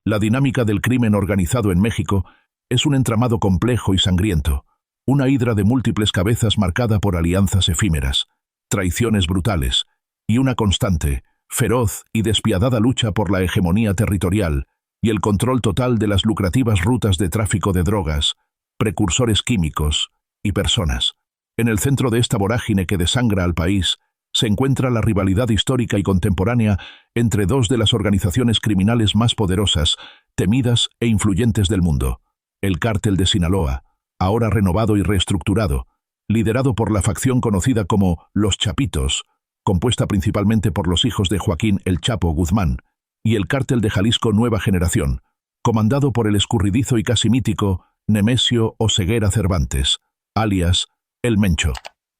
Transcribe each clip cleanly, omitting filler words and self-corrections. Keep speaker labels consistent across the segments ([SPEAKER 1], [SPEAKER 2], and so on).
[SPEAKER 1] La dinámica del crimen organizado en México es un entramado complejo y sangriento, una hidra de múltiples cabezas marcada por alianzas efímeras, traiciones brutales y una constante, feroz y despiadada lucha por la hegemonía territorial y el control total de las lucrativas rutas de tráfico de drogas, precursores químicos y personas. En el centro de esta vorágine que desangra al país se encuentra la rivalidad histórica y contemporánea entre dos de las organizaciones criminales más poderosas, temidas e influyentes del mundo: el Cártel de Sinaloa, ahora renovado y reestructurado, liderado por la facción conocida como Los Chapitos, compuesta principalmente por los hijos de Joaquín El Chapo Guzmán, y el Cártel de Jalisco Nueva Generación, comandado por el escurridizo y casi mítico Nemesio Oseguera Cervantes, alias El Mencho.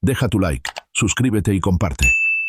[SPEAKER 1] Deja tu like, suscríbete y comparte.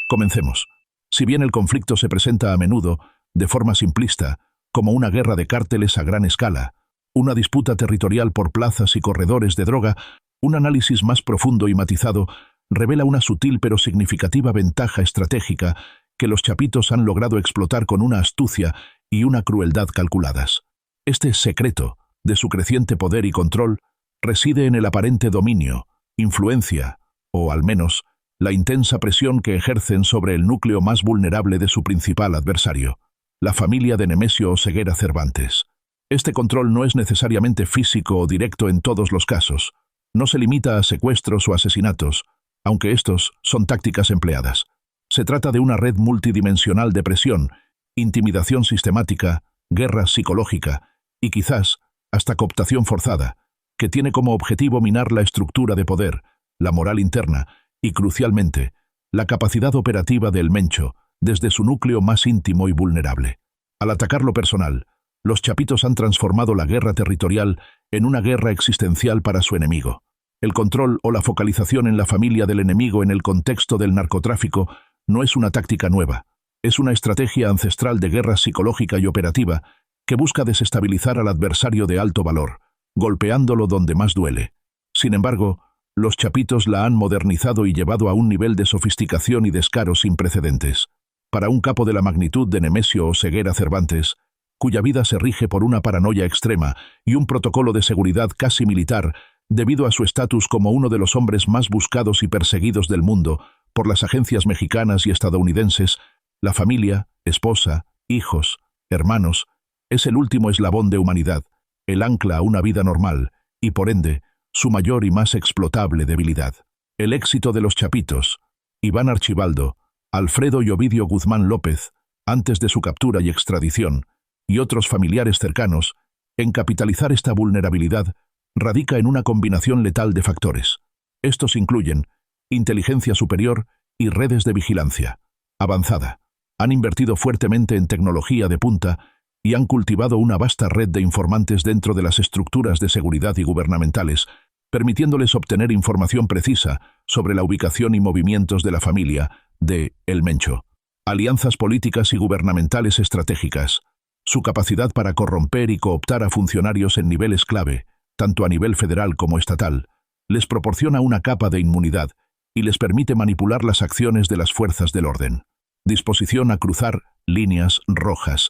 [SPEAKER 1] Comencemos. Si bien el conflicto se presenta a menudo, de forma simplista, como una guerra de cárteles a gran escala, una disputa territorial por plazas y corredores de droga, un análisis más profundo y matizado revela una sutil pero significativa ventaja estratégica que los chapitos han logrado explotar con una astucia y una crueldad calculadas. Este secreto de su creciente poder y control reside en el aparente dominio, influencia, o al menos la intensa presión que ejercen sobre el núcleo más vulnerable de su principal adversario, la familia de Nemesio Oseguera Cervantes. Este control no es necesariamente físico o directo en todos los casos. No se limita a secuestros o asesinatos, aunque estos son tácticas empleadas. Se trata de una red multidimensional de presión, intimidación sistemática, guerra psicológica y quizás hasta cooptación forzada, que tiene como objetivo minar la estructura de poder, la moral interna y, crucialmente, la capacidad operativa del Mencho desde su núcleo más íntimo y vulnerable. Al atacar lo personal, los chapitos han transformado la guerra territorial en una guerra existencial para su enemigo. El control o la focalización en la familia del enemigo en el contexto del narcotráfico no es una táctica nueva, es una estrategia ancestral de guerra psicológica y operativa que busca desestabilizar al adversario de alto valor, golpeándolo donde más duele. Sin embargo, los chapitos la han modernizado y llevado a un nivel de sofisticación y descaro sin precedentes. Para un capo de la magnitud de Nemesio Oseguera Cervantes, cuya vida se rige por una paranoia extrema y un protocolo de seguridad casi militar, debido a su estatus como uno de los hombres más buscados y perseguidos del mundo por las agencias mexicanas y estadounidenses, la familia, esposa, hijos, hermanos, es el último eslabón de humanidad, el ancla a una vida normal y, por ende, su mayor y más explotable debilidad. El éxito de los chapitos, Iván Archibaldo, Alfredo y Ovidio Guzmán López, antes de su captura y extradición, y otros familiares cercanos, en capitalizar esta vulnerabilidad, radica en una combinación letal de factores. Estos incluyen inteligencia superior y redes de vigilancia avanzada. Han invertido fuertemente en tecnología de punta y han cultivado una vasta red de informantes dentro de las estructuras de seguridad y gubernamentales, permitiéndoles obtener información precisa sobre la ubicación y movimientos de la familia de El Mencho. Alianzas políticas y gubernamentales estratégicas. Su capacidad para corromper y cooptar a funcionarios en niveles clave, tanto a nivel federal como estatal, les proporciona una capa de inmunidad y les permite manipular las acciones de las fuerzas del orden. Disposición a cruzar líneas rojas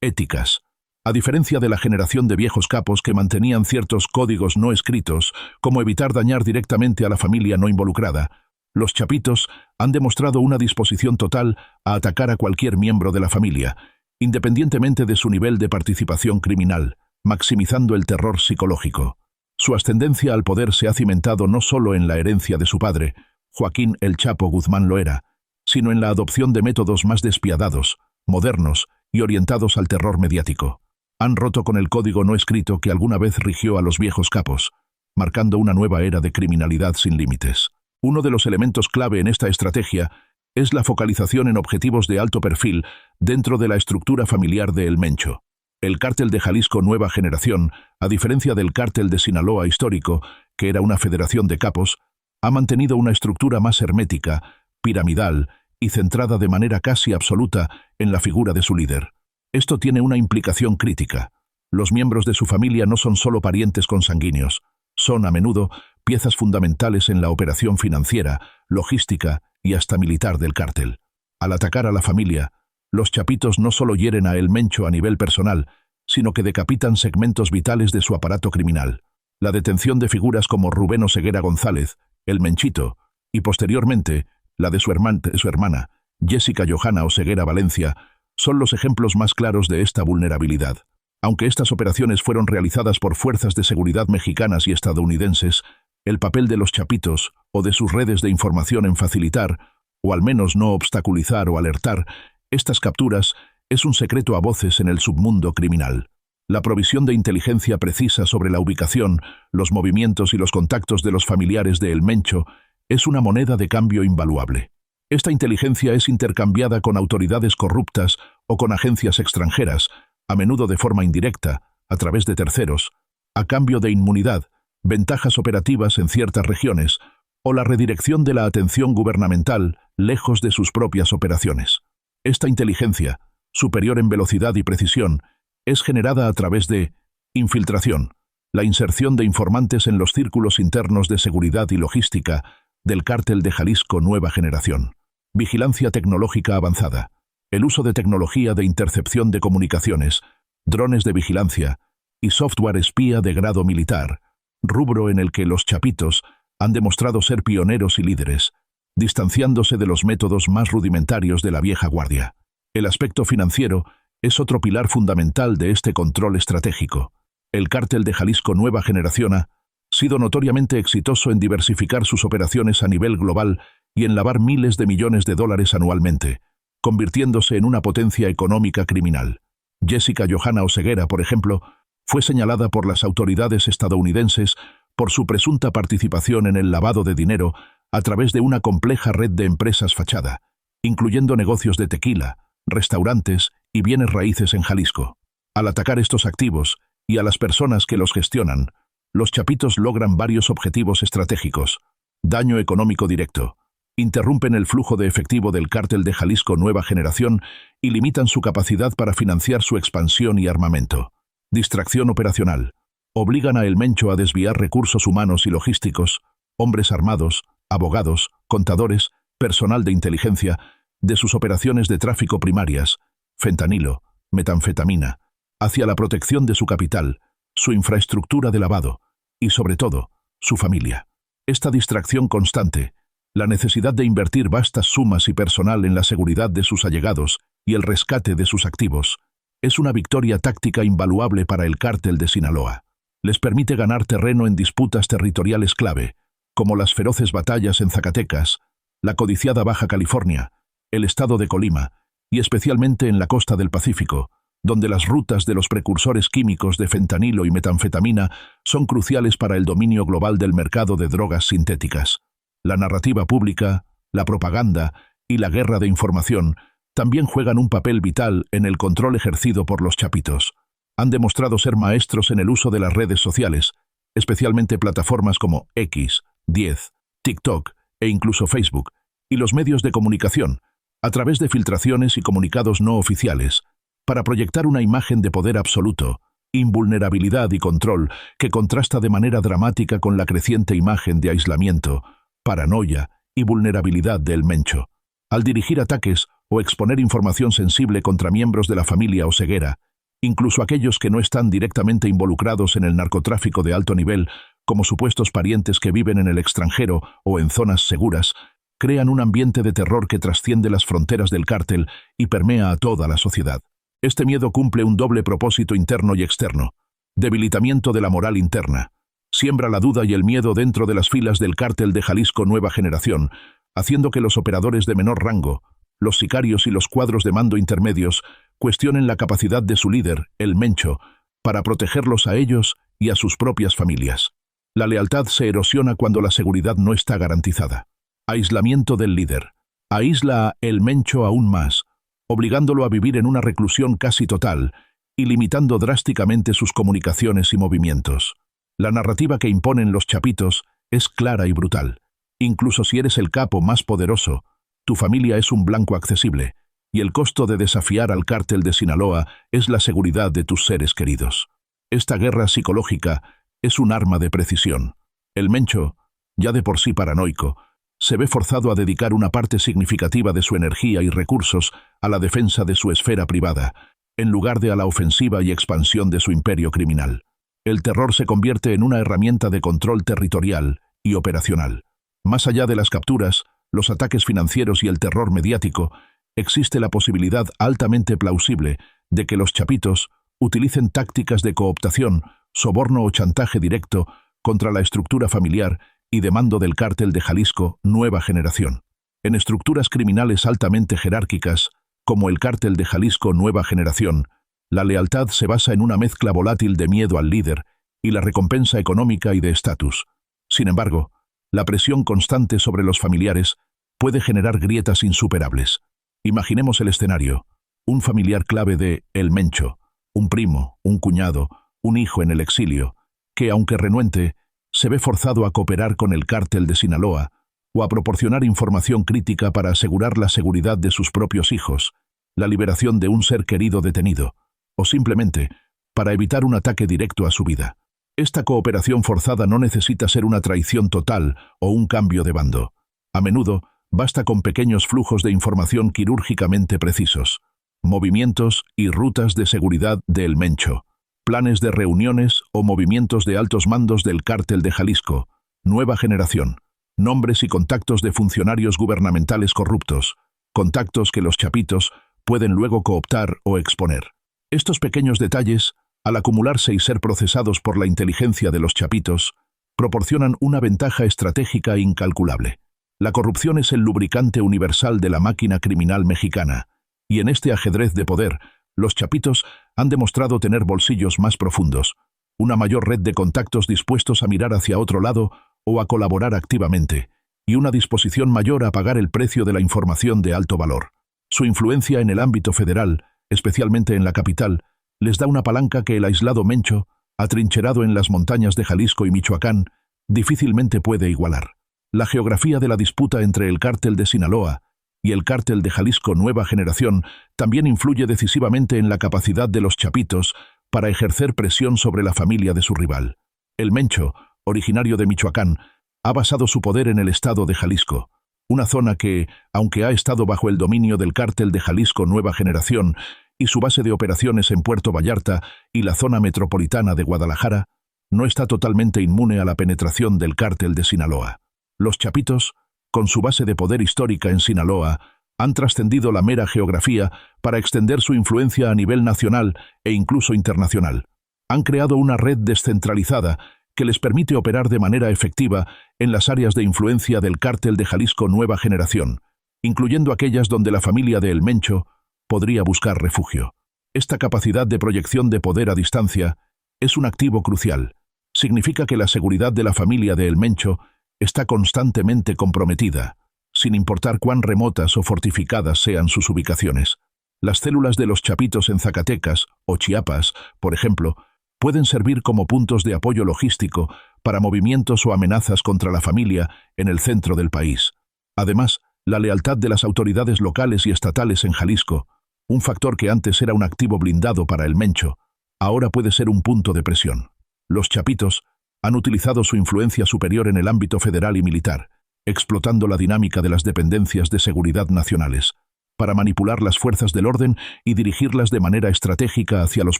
[SPEAKER 1] éticas. A diferencia de la generación de viejos capos que mantenían ciertos códigos no escritos, como evitar dañar directamente a la familia no involucrada, los chapitos han demostrado una disposición total a atacar a cualquier miembro de la familia, independientemente de su nivel de participación criminal, maximizando el terror psicológico. Su ascendencia al poder se ha cimentado no solo en la herencia de su padre, Joaquín El Chapo Guzmán Loera, sino en la adopción de métodos más despiadados, modernos y orientados al terror mediático. Han roto con el código no escrito que alguna vez rigió a los viejos capos, marcando una nueva era de criminalidad sin límites. Uno de los elementos clave en esta estrategia es la focalización en objetivos de alto perfil dentro de la estructura familiar de El Mencho. El Cártel de Jalisco Nueva Generación, a diferencia del Cártel de Sinaloa histórico, que era una federación de capos, ha mantenido una estructura más hermética, piramidal y centrada de manera casi absoluta en la figura de su líder. Esto tiene una implicación crítica. Los miembros de su familia no son solo parientes consanguíneos, son a menudo piezas fundamentales en la operación financiera, logística y hasta militar del cártel. Al atacar a la familia, los chapitos no solo hieren a El Mencho a nivel personal, sino que decapitan segmentos vitales de su aparato criminal. La detención de figuras como Rubén Oseguera González, el Menchito, y posteriormente la de su hermana, Jessica Johanna Oseguera Valencia, son los ejemplos más claros de esta vulnerabilidad. Aunque estas operaciones fueron realizadas por fuerzas de seguridad mexicanas y estadounidenses, el papel de los chapitos o de sus redes de información en facilitar, o al menos no obstaculizar o alertar, estas capturas es un secreto a voces en el submundo criminal. La provisión de inteligencia precisa sobre la ubicación, los movimientos y los contactos de los familiares de El Mencho es una moneda de cambio invaluable. Esta inteligencia es intercambiada con autoridades corruptas o con agencias extranjeras, a menudo de forma indirecta, a través de terceros, a cambio de inmunidad, ventajas operativas en ciertas regiones o la redirección de la atención gubernamental lejos de sus propias operaciones. Esta inteligencia, superior en velocidad y precisión, es generada a través de infiltración, la inserción de informantes en los círculos internos de seguridad y logística del Cártel de Jalisco Nueva Generación, vigilancia tecnológica avanzada, el uso de tecnología de intercepción de comunicaciones, drones de vigilancia y software espía de grado militar, rubro en el que los chapitos han demostrado ser pioneros y líderes, distanciándose de los métodos más rudimentarios de la vieja guardia. El aspecto financiero es otro pilar fundamental de este control estratégico. El Cártel de Jalisco Nueva Generación ha sido notoriamente exitoso en diversificar sus operaciones a nivel global y en lavar miles de millones de dólares anualmente, convirtiéndose en una potencia económica criminal. Jessica Johanna Oseguera, por ejemplo, fue señalada por las autoridades estadounidenses por su presunta participación en el lavado de dinero a través de una compleja red de empresas fachada, incluyendo negocios de tequila, restaurantes y bienes raíces en Jalisco. Al atacar estos activos y a las personas que los gestionan, los chapitos logran varios objetivos estratégicos: daño económico directo, interrumpen el flujo de efectivo del Cártel de Jalisco Nueva Generación y limitan su capacidad para financiar su expansión y armamento. Distracción operacional, obligan a El Mencho a desviar recursos humanos y logísticos, hombres armados, abogados, contadores, personal de inteligencia, de sus operaciones de tráfico primarias, fentanilo, metanfetamina, hacia la protección de su capital, su infraestructura de lavado y, sobre todo, su familia. Esta distracción constante, la necesidad de invertir vastas sumas y personal en la seguridad de sus allegados y el rescate de sus activos, es una victoria táctica invaluable para el Cártel de Sinaloa. Les permite ganar terreno en disputas territoriales clave, como las feroces batallas en Zacatecas, la codiciada Baja California, el estado de Colima, y especialmente en la costa del Pacífico, donde las rutas de los precursores químicos de fentanilo y metanfetamina son cruciales para el dominio global del mercado de drogas sintéticas. La narrativa pública, la propaganda y la guerra de información también juegan un papel vital en el control ejercido por los chapitos. Han demostrado ser maestros en el uso de las redes sociales, especialmente plataformas como X, 10, TikTok e incluso Facebook, y los medios de comunicación, a través de filtraciones y comunicados no oficiales, para proyectar una imagen de poder absoluto, invulnerabilidad y control que contrasta de manera dramática con la creciente imagen de aislamiento, paranoia y vulnerabilidad de El Mencho. Al dirigir ataques o exponer información sensible contra miembros de la familia Oseguera, incluso aquellos que no están directamente involucrados en el narcotráfico de alto nivel, como supuestos parientes que viven en el extranjero o en zonas seguras, crean un ambiente de terror que trasciende las fronteras del cártel y permea a toda la sociedad. Este miedo cumple un doble propósito interno y externo: debilitamiento de la moral interna. Siembra la duda y el miedo dentro de las filas del Cártel de Jalisco Nueva Generación, haciendo que los operadores de menor rango, los sicarios y los cuadros de mando intermedios cuestionen la capacidad de su líder, El Mencho, para protegerlos a ellos y a sus propias familias. La lealtad se erosiona cuando la seguridad no está garantizada. Aislamiento del líder. Aísla a El Mencho aún más, obligándolo a vivir en una reclusión casi total y limitando drásticamente sus comunicaciones y movimientos. La narrativa que imponen los chapitos es clara y brutal. Incluso si eres el capo más poderoso, tu familia es un blanco accesible, y el costo de desafiar al Cártel de Sinaloa es la seguridad de tus seres queridos. Esta guerra psicológica es un arma de precisión. El Mencho, ya de por sí paranoico, se ve forzado a dedicar una parte significativa de su energía y recursos a la defensa de su esfera privada, en lugar de a la ofensiva y expansión de su imperio criminal. El terror se convierte en una herramienta de control territorial y operacional. Más allá de las capturas, los ataques financieros y el terror mediático, existe la posibilidad altamente plausible de que los chapitos utilicen tácticas de cooptación, soborno o chantaje directo contra la estructura familiar y de mando del Cártel de Jalisco Nueva Generación. En estructuras criminales altamente jerárquicas, como el Cártel de Jalisco Nueva Generación, la lealtad se basa en una mezcla volátil de miedo al líder y la recompensa económica y de estatus. Sin embargo, la presión constante sobre los familiares puede generar grietas insuperables. Imaginemos el escenario: un familiar clave de El Mencho, un primo, un cuñado, un hijo en el exilio, que, aunque renuente, se ve forzado a cooperar con el Cártel de Sinaloa o a proporcionar información crítica para asegurar la seguridad de sus propios hijos, la liberación de un ser querido detenido, o simplemente para evitar un ataque directo a su vida. Esta cooperación forzada no necesita ser una traición total o un cambio de bando. A menudo, basta con pequeños flujos de información quirúrgicamente precisos, movimientos y rutas de seguridad de El Mencho, planes de reuniones o movimientos de altos mandos del Cártel de Jalisco Nueva Generación, nombres y contactos de funcionarios gubernamentales corruptos, contactos que los chapitos pueden luego cooptar o exponer. Estos pequeños detalles, al acumularse y ser procesados por la inteligencia de los chapitos, proporcionan una ventaja estratégica incalculable. La corrupción es el lubricante universal de la máquina criminal mexicana, y en este ajedrez de poder, los chapitos han demostrado tener bolsillos más profundos, una mayor red de contactos dispuestos a mirar hacia otro lado o a colaborar activamente, y una disposición mayor a pagar el precio de la información de alto valor. Su influencia en el ámbito federal, especialmente en la capital, les da una palanca que el aislado Mencho, atrincherado en las montañas de Jalisco y Michoacán, difícilmente puede igualar. La geografía de la disputa entre el Cártel de Sinaloa y el Cártel de Jalisco Nueva Generación también influye decisivamente en la capacidad de los chapitos para ejercer presión sobre la familia de su rival. El Mencho, originario de Michoacán, ha basado su poder en el estado de Jalisco, una zona que, aunque ha estado bajo el dominio del Cártel de Jalisco Nueva Generación y su base de operaciones en Puerto Vallarta y la zona metropolitana de Guadalajara, no está totalmente inmune a la penetración del Cártel de Sinaloa. Los chapitos, con su base de poder histórica en Sinaloa, han trascendido la mera geografía para extender su influencia a nivel nacional e incluso internacional. Han creado una red descentralizada que les permite operar de manera efectiva en las áreas de influencia del Cártel de Jalisco Nueva Generación, incluyendo aquellas donde la familia de El Mencho podría buscar refugio. Esta capacidad de proyección de poder a distancia es un activo crucial. Significa que la seguridad de la familia de El Mencho está constantemente comprometida, sin importar cuán remotas o fortificadas sean sus ubicaciones. Las células de los chapitos en Zacatecas o Chiapas, por ejemplo, pueden servir como puntos de apoyo logístico para movimientos o amenazas contra la familia en el centro del país. Además, la lealtad de las autoridades locales y estatales en Jalisco, un factor que antes era un activo blindado para El Mencho, ahora puede ser un punto de presión. Los chapitos han utilizado su influencia superior en el ámbito federal y militar, explotando la dinámica de las dependencias de seguridad nacionales, para manipular las fuerzas del orden y dirigirlas de manera estratégica hacia los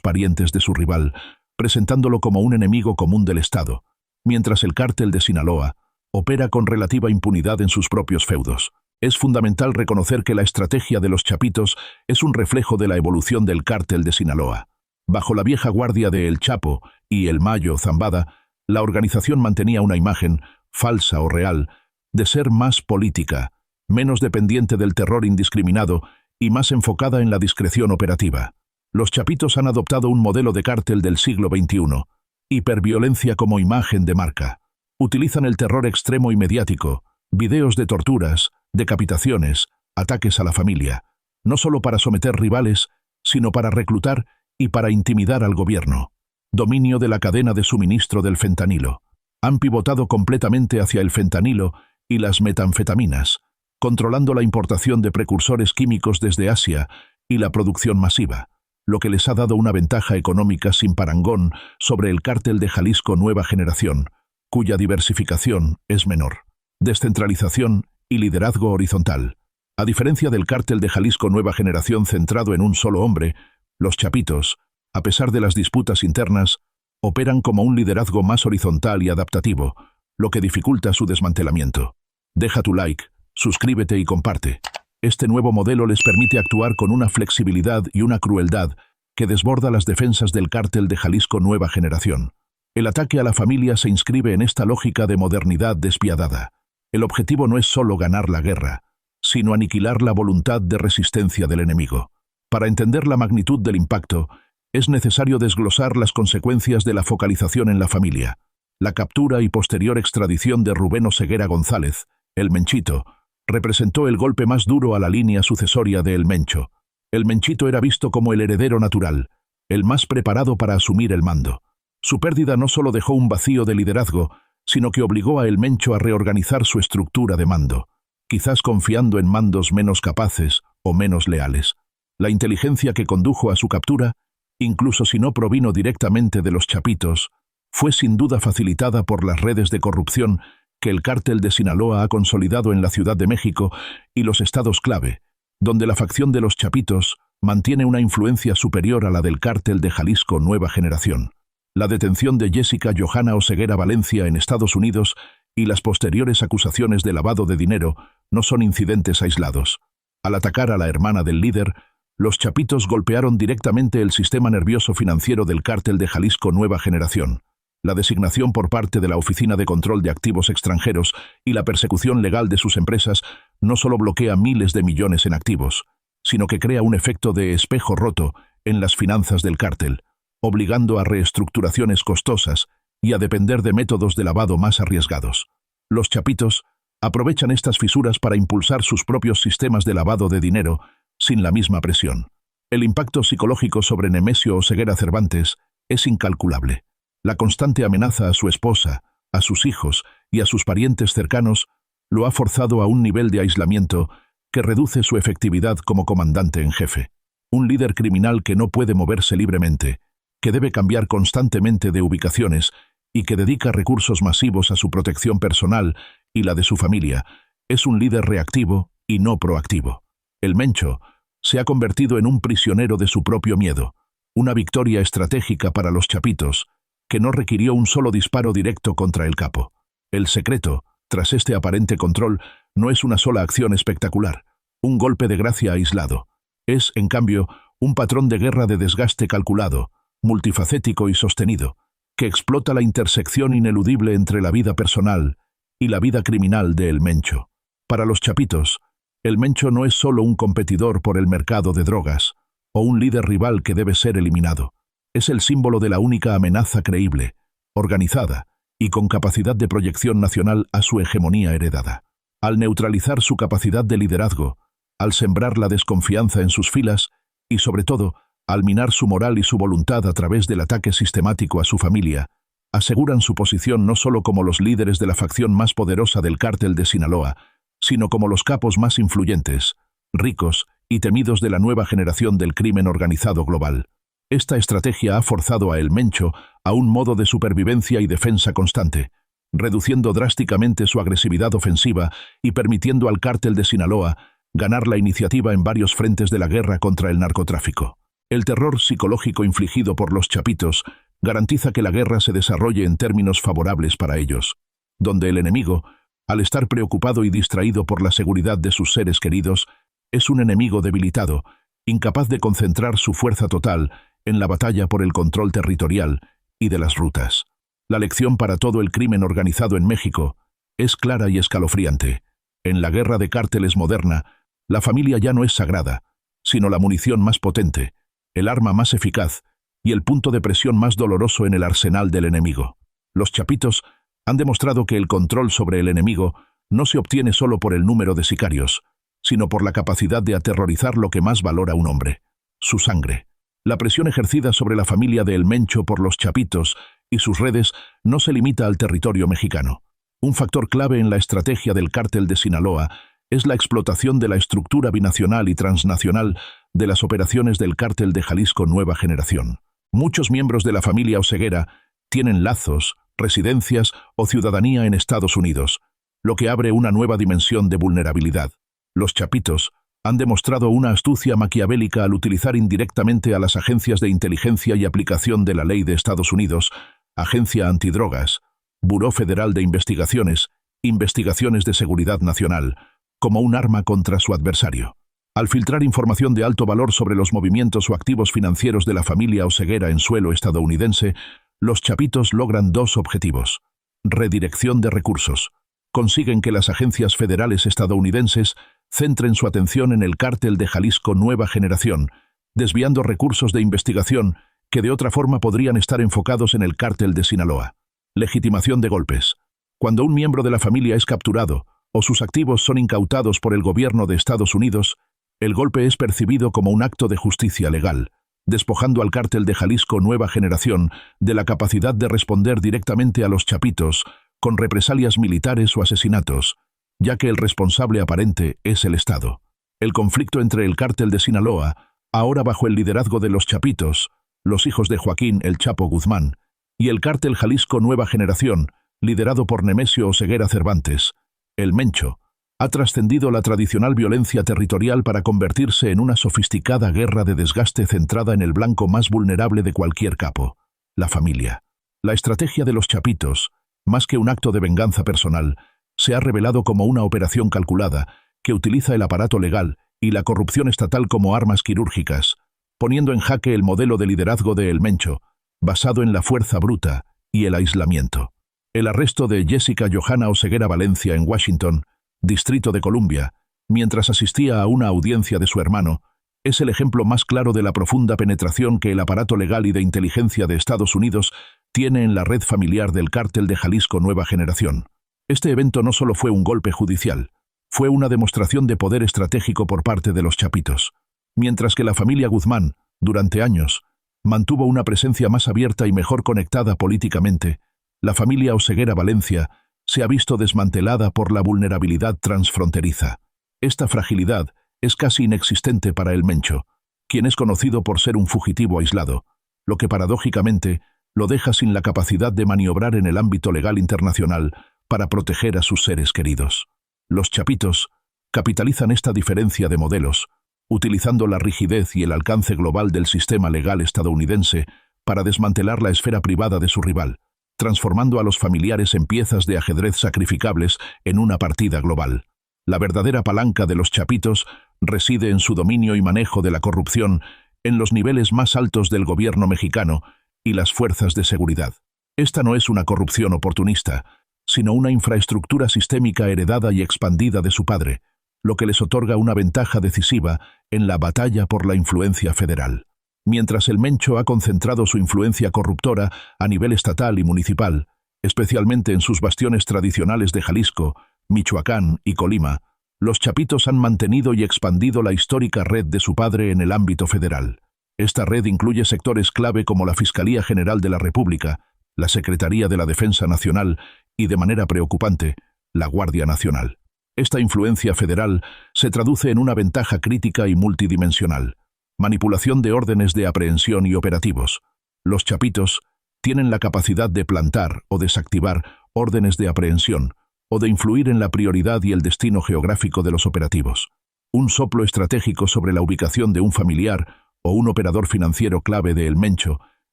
[SPEAKER 1] parientes de su rival, presentándolo como un enemigo común del Estado, mientras el Cártel de Sinaloa opera con relativa impunidad en sus propios feudos. Es fundamental reconocer que la estrategia de los chapitos es un reflejo de la evolución del Cártel de Sinaloa. Bajo la vieja guardia de El Chapo y El Mayo Zambada, la organización mantenía una imagen, falsa o real, de ser más política, menos dependiente del terror indiscriminado y más enfocada en la discreción operativa. Los chapitos han adoptado un modelo de cártel del siglo XXI, hiperviolencia como imagen de marca. Utilizan el terror extremo y mediático, videos de torturas, decapitaciones, ataques a la familia, no solo para someter rivales, sino para reclutar y para intimidar al gobierno. Dominio de la cadena de suministro del fentanilo. Han pivotado completamente hacia el fentanilo y las metanfetaminas, controlando la importación de precursores químicos desde Asia y la producción masiva, lo que les ha dado una ventaja económica sin parangón sobre el Cártel de Jalisco Nueva Generación, cuya diversificación es menor. Descentralización y liderazgo horizontal. A diferencia del Cártel de Jalisco Nueva Generación centrado en un solo hombre, Los chapitos, a pesar de las disputas internas, operan como un liderazgo más horizontal y adaptativo, lo que dificulta su desmantelamiento. Deja tu like, suscríbete y comparte. Este nuevo modelo les permite actuar con una flexibilidad y una crueldad que desborda las defensas del Cártel de Jalisco Nueva Generación. El ataque a la familia se inscribe en esta lógica de modernidad despiadada. El objetivo no es solo ganar la guerra, sino aniquilar la voluntad de resistencia del enemigo. Para entender la magnitud del impacto, es necesario desglosar las consecuencias de la focalización en la familia. La captura y posterior extradición de Rubén Oseguera González, el Menchito, representó el golpe más duro a la línea sucesoria de El Mencho. El Menchito era visto como el heredero natural, el más preparado para asumir el mando. Su pérdida no solo dejó un vacío de liderazgo, sino que obligó a El Mencho a reorganizar su estructura de mando, quizás confiando en mandos menos capaces o menos leales. La inteligencia que condujo a su captura, incluso si no provino directamente de los chapitos, fue sin duda facilitada por las redes de corrupción que el Cártel de Sinaloa ha consolidado en la Ciudad de México y los estados clave, donde la facción de los chapitos mantiene una influencia superior a la del Cártel de Jalisco Nueva Generación. La detención de Jessica Johanna Oseguera Valencia en Estados Unidos y las posteriores acusaciones de lavado de dinero no son incidentes aislados. Al atacar a la hermana del líder, los chapitos golpearon directamente el sistema nervioso financiero del Cártel de Jalisco Nueva Generación. La designación por parte de la Oficina de Control de Activos Extranjeros y la persecución legal de sus empresas no solo bloquea miles de millones en activos, sino que crea un efecto de espejo roto en las finanzas del cártel, obligando a reestructuraciones costosas y a depender de métodos de lavado más arriesgados. Los chapitos aprovechan estas fisuras para impulsar sus propios sistemas de lavado de dinero sin la misma presión. El impacto psicológico sobre Nemesio Oseguera Cervantes es incalculable. La constante amenaza a su esposa, a sus hijos y a sus parientes cercanos lo ha forzado a un nivel de aislamiento que reduce su efectividad como comandante en jefe. Un líder criminal que no puede moverse libremente, que debe cambiar constantemente de ubicaciones y que dedica recursos masivos a su protección personal y la de su familia, es un líder reactivo y no proactivo. El Mencho se ha convertido en un prisionero de su propio miedo, una victoria estratégica para los chapitos, que no requirió un solo disparo directo contra el capo. El secreto, tras este aparente control, no es una sola acción espectacular, un golpe de gracia aislado. Es, en cambio, un patrón de guerra de desgaste calculado, multifacético y sostenido, que explota la intersección ineludible entre la vida personal y la vida criminal de El Mencho. Para los chapitos, El Mencho no es solo un competidor por el mercado de drogas, o un líder rival que debe ser eliminado. Es el símbolo de la única amenaza creíble, organizada y con capacidad de proyección nacional a su hegemonía heredada. Al neutralizar su capacidad de liderazgo, al sembrar la desconfianza en sus filas y, sobre todo, al minar su moral y su voluntad a través del ataque sistemático a su familia, aseguran su posición no solo como los líderes de la facción más poderosa del Cártel de Sinaloa, sino como los capos más influyentes, ricos y temidos de la nueva generación del crimen organizado global. Esta estrategia ha forzado a El Mencho a un modo de supervivencia y defensa constante, reduciendo drásticamente su agresividad ofensiva y permitiendo al Cártel de Sinaloa ganar la iniciativa en varios frentes de la guerra contra el narcotráfico. El terror psicológico infligido por los chapitos garantiza que la guerra se desarrolle en términos favorables para ellos, donde el enemigo, al estar preocupado y distraído por la seguridad de sus seres queridos, es un enemigo debilitado, incapaz de concentrar su fuerza total en la batalla por el control territorial y de las rutas. La lección para todo el crimen organizado en México es clara y escalofriante. En la guerra de cárteles moderna, la familia ya no es sagrada, sino la munición más potente, el arma más eficaz y el punto de presión más doloroso en el arsenal del enemigo. Los chapitos han demostrado que el control sobre el enemigo no se obtiene solo por el número de sicarios, sino por la capacidad de aterrorizar lo que más valora un hombre: su sangre. La presión ejercida sobre la familia de El Mencho por los chapitos y sus redes no se limita al territorio mexicano. Un factor clave en la estrategia del Cártel de Sinaloa es la explotación de la estructura binacional y transnacional de las operaciones del Cártel de Jalisco Nueva Generación. Muchos miembros de la familia Oseguera tienen lazos, residencias o ciudadanía en Estados Unidos, lo que abre una nueva dimensión de vulnerabilidad. Los chapitos, Han demostrado una astucia maquiavélica al utilizar indirectamente a las agencias de inteligencia y aplicación de la ley de Estados Unidos, Agencia Antidrogas, Buró Federal de Investigaciones, Investigaciones de Seguridad Nacional, como un arma contra su adversario. Al filtrar información de alto valor sobre los movimientos o activos financieros de la familia Oseguera en suelo estadounidense, los chapitos logran dos objetivos. Redirección de recursos. Consiguen que las agencias federales estadounidenses centren su atención en el cártel de Jalisco Nueva Generación, desviando recursos de investigación que de otra forma podrían estar enfocados en el cártel de Sinaloa. Legitimación de golpes. Cuando un miembro de la familia es capturado o sus activos son incautados por el gobierno de Estados Unidos, el golpe es percibido como un acto de justicia legal, despojando al cártel de Jalisco Nueva Generación de la capacidad de responder directamente a los chapitos con represalias militares o asesinatos, ya que el responsable aparente es el Estado. El conflicto entre el cártel de Sinaloa, ahora bajo el liderazgo de los chapitos, los hijos de Joaquín El Chapo Guzmán, y el cártel Jalisco Nueva Generación, liderado por Nemesio Oseguera Cervantes, el Mencho, ha trascendido la tradicional violencia territorial para convertirse en una sofisticada guerra de desgaste centrada en el blanco más vulnerable de cualquier capo, la familia. La estrategia de los chapitos, más que un acto de venganza personal, se ha revelado como una operación calculada que utiliza el aparato legal y la corrupción estatal como armas quirúrgicas, poniendo en jaque el modelo de liderazgo de El Mencho, basado en la fuerza bruta y el aislamiento. El arresto de Jessica Johanna Oseguera Valencia en Washington, Distrito de Columbia, mientras asistía a una audiencia de su hermano, es el ejemplo más claro de la profunda penetración que el aparato legal y de inteligencia de Estados Unidos tiene en la red familiar del cártel de Jalisco Nueva Generación. Este evento no solo fue un golpe judicial, fue una demostración de poder estratégico por parte de los chapitos. Mientras que la familia Guzmán, durante años, mantuvo una presencia más abierta y mejor conectada políticamente, la familia Oseguera Valencia se ha visto desmantelada por la vulnerabilidad transfronteriza. Esta fragilidad es casi inexistente para el Mencho, quien es conocido por ser un fugitivo aislado, lo que paradójicamente lo deja sin la capacidad de maniobrar en el ámbito legal internacional para proteger a sus seres queridos. Los chapitos capitalizan esta diferencia de modelos, utilizando la rigidez y el alcance global del sistema legal estadounidense para desmantelar la esfera privada de su rival, transformando a los familiares en piezas de ajedrez sacrificables en una partida global. La verdadera palanca de los chapitos reside en su dominio y manejo de la corrupción en los niveles más altos del gobierno mexicano y las fuerzas de seguridad. Esta no es una corrupción oportunista, sino una infraestructura sistémica heredada y expandida de su padre, lo que les otorga una ventaja decisiva en la batalla por la influencia federal. Mientras el Mencho ha concentrado su influencia corruptora a nivel estatal y municipal, especialmente en sus bastiones tradicionales de Jalisco, Michoacán y Colima, los chapitos han mantenido y expandido la histórica red de su padre en el ámbito federal. Esta red incluye sectores clave como la Fiscalía General de la República, la Secretaría de la Defensa Nacional y, de manera preocupante, la Guardia Nacional. Esta influencia federal se traduce en una ventaja crítica y multidimensional: manipulación de órdenes de aprehensión y operativos. Los chapitos tienen la capacidad de plantar o desactivar órdenes de aprehensión o de influir en la prioridad y el destino geográfico de los operativos. Un soplo estratégico sobre la ubicación de un familiar o un operador financiero clave de El Mencho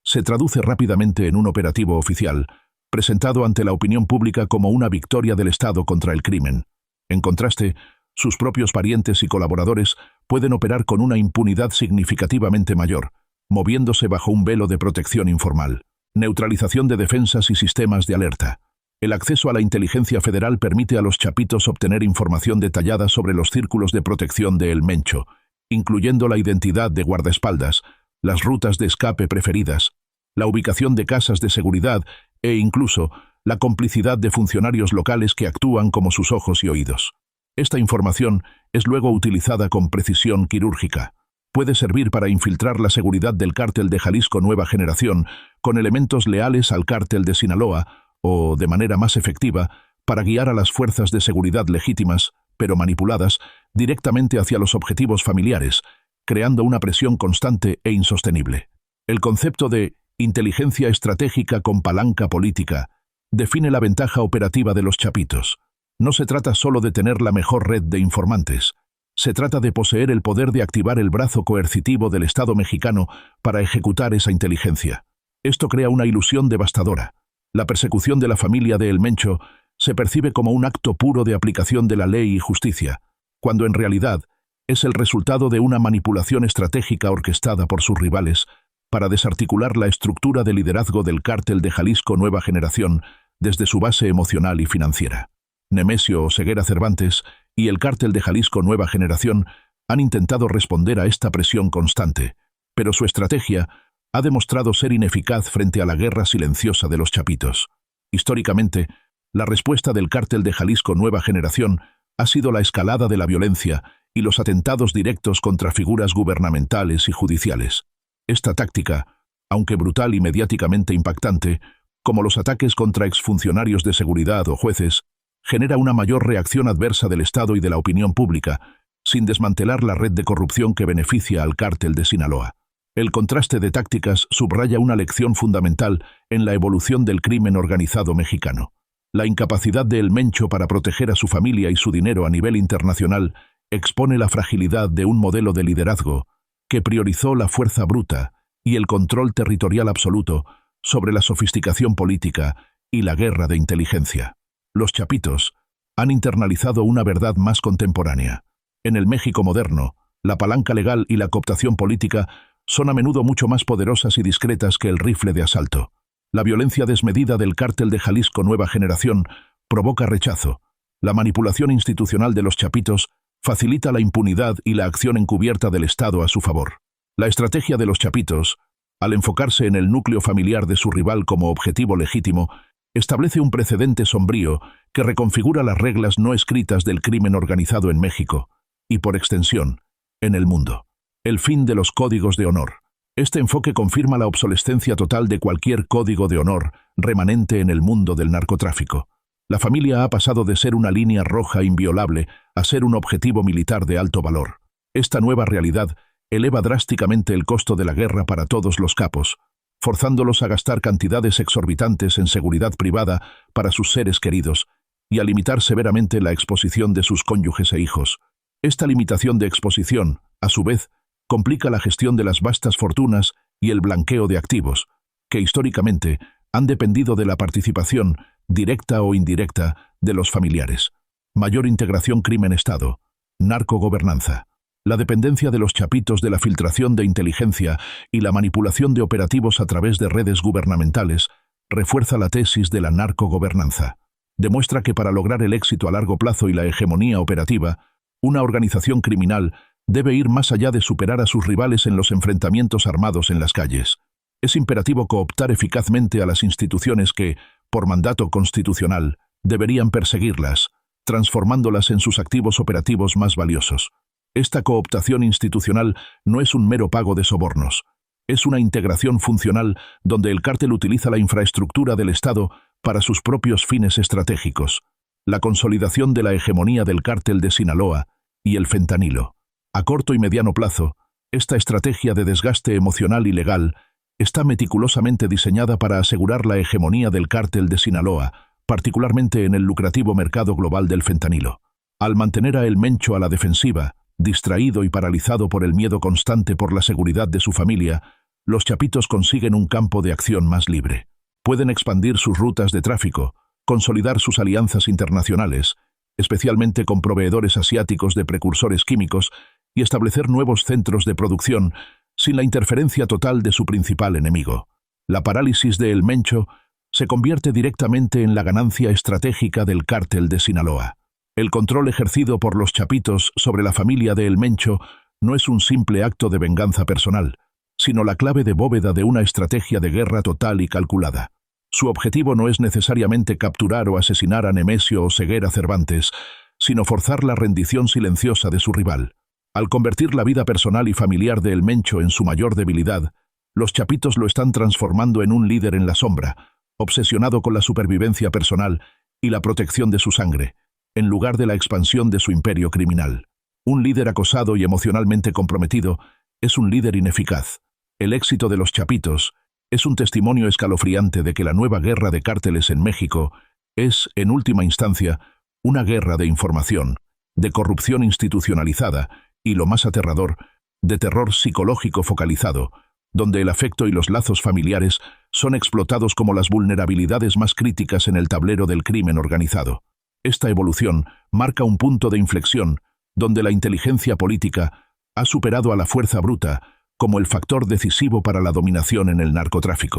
[SPEAKER 1] se traduce rápidamente en un operativo oficial, presentado ante la opinión pública como una victoria del Estado contra el crimen. En contraste, sus propios parientes y colaboradores pueden operar con una impunidad significativamente mayor, moviéndose bajo un velo de protección informal. Neutralización de defensas y sistemas de alerta. El acceso a la inteligencia federal permite a los chapitos obtener información detallada sobre los círculos de protección de El Mencho, incluyendo la identidad de guardaespaldas, las rutas de escape preferidas, la ubicación de casas de seguridad e incluso la complicidad de funcionarios locales que actúan como sus ojos y oídos. Esta información es luego utilizada con precisión quirúrgica. Puede servir para infiltrar la seguridad del cártel de Jalisco Nueva Generación con elementos leales al cártel de Sinaloa o, de manera más efectiva, para guiar a las fuerzas de seguridad legítimas, pero manipuladas, directamente hacia los objetivos familiares, creando una presión constante e insostenible. El concepto de inteligencia estratégica con palanca política define la ventaja operativa de los chapitos. No se trata solo de tener la mejor red de informantes, Se trata de poseer el poder de activar el brazo coercitivo del Estado mexicano para ejecutar esa inteligencia. Esto crea una ilusión devastadora. La persecución de la familia de El Mencho se percibe como un acto puro de aplicación de la ley y justicia, cuando en realidad es el resultado de una manipulación estratégica orquestada por sus rivales para desarticular la estructura de liderazgo del Cártel de Jalisco Nueva Generación desde su base emocional y financiera. Nemesio Oseguera Cervantes y el Cártel de Jalisco Nueva Generación han intentado responder a esta presión constante, pero su estrategia ha demostrado ser ineficaz frente a la guerra silenciosa de los chapitos. Históricamente, la respuesta del Cártel de Jalisco Nueva Generación ha sido la escalada de la violencia y los atentados directos contra figuras gubernamentales y judiciales. Esta táctica, aunque brutal y mediáticamente impactante, como los ataques contra exfuncionarios de seguridad o jueces, genera una mayor reacción adversa del Estado y de la opinión pública, sin desmantelar la red de corrupción que beneficia al Cártel de Sinaloa. El contraste de tácticas subraya una lección fundamental en la evolución del crimen organizado mexicano. La incapacidad de El Mencho para proteger a su familia y su dinero a nivel internacional expone la fragilidad de un modelo de liderazgo que priorizó la fuerza bruta y el control territorial absoluto sobre la sofisticación política y la guerra de inteligencia. Los chapitos han internalizado una verdad más contemporánea. En el México moderno, la palanca legal y la cooptación política son a menudo mucho más poderosas y discretas que el rifle de asalto. La violencia desmedida del Cártel de Jalisco Nueva Generación provoca rechazo. La manipulación institucional de los chapitos facilita la impunidad y la acción encubierta del Estado a su favor. La estrategia de los chapitos, al enfocarse en el núcleo familiar de su rival como objetivo legítimo, establece un precedente sombrío que reconfigura las reglas no escritas del crimen organizado en México y, por extensión, en el mundo. El fin de los códigos de honor. Este enfoque confirma la obsolescencia total de cualquier código de honor remanente en el mundo del narcotráfico. La familia ha pasado de ser una línea roja inviolable a ser un objetivo militar de alto valor. Esta nueva realidad eleva drásticamente el costo de la guerra para todos los capos, forzándolos a gastar cantidades exorbitantes en seguridad privada para sus seres queridos y a limitar severamente la exposición de sus cónyuges e hijos. Esta limitación de exposición, a su vez, complica la gestión de las vastas fortunas y el blanqueo de activos, que históricamente han dependido de la participación, directa o indirecta, de los familiares. Mayor integración crimen-Estado, narcogobernanza. La dependencia de los chapitos de la filtración de inteligencia y la manipulación de operativos a través de redes gubernamentales refuerza la tesis de la narcogobernanza. Demuestra que para lograr el éxito a largo plazo y la hegemonía operativa, una organización criminal debe ir más allá de superar a sus rivales en los enfrentamientos armados en las calles. Es imperativo cooptar eficazmente a las instituciones que, por mandato constitucional, deberían perseguirlas, transformándolas en sus activos operativos más valiosos. Esta cooptación institucional no es un mero pago de sobornos. Es una integración funcional donde el cártel utiliza la infraestructura del Estado para sus propios fines estratégicos. La consolidación de la hegemonía del Cártel de Sinaloa y el fentanilo. A corto y mediano plazo, esta estrategia de desgaste emocional y legal está meticulosamente diseñada para asegurar la hegemonía del Cártel de Sinaloa, particularmente en el lucrativo mercado global del fentanilo. Al mantener a El Mencho a la defensiva, distraído y paralizado por el miedo constante por la seguridad de su familia, los chapitos consiguen un campo de acción más libre. Pueden expandir sus rutas de tráfico, consolidar sus alianzas internacionales, especialmente con proveedores asiáticos de precursores químicos, y establecer nuevos centros de producción sin la interferencia total de su principal enemigo. La parálisis de El Mencho se convierte directamente en la ganancia estratégica del Cártel de Sinaloa. El control ejercido por los chapitos sobre la familia de El Mencho no es un simple acto de venganza personal, sino la clave de bóveda de una estrategia de guerra total y calculada. Su objetivo no es necesariamente capturar o asesinar a Nemesio Oseguera Cervantes, sino forzar la rendición silenciosa de su rival. Al convertir la vida personal y familiar de El Mencho en su mayor debilidad, los chapitos lo están transformando en un líder en la sombra, obsesionado con la supervivencia personal y la protección de su sangre, en lugar de la expansión de su imperio criminal. Un líder acosado y emocionalmente comprometido es un líder ineficaz. El éxito de los chapitos es un testimonio escalofriante de que la nueva guerra de cárteles en México es, en última instancia, una guerra de información, de corrupción institucionalizada y, lo más aterrador, de terror psicológico focalizado, donde el afecto y los lazos familiares son explotados como las vulnerabilidades más críticas en el tablero del crimen organizado. Esta evolución marca un punto de inflexión donde la inteligencia política ha superado a la fuerza bruta como el factor decisivo para la dominación en el narcotráfico.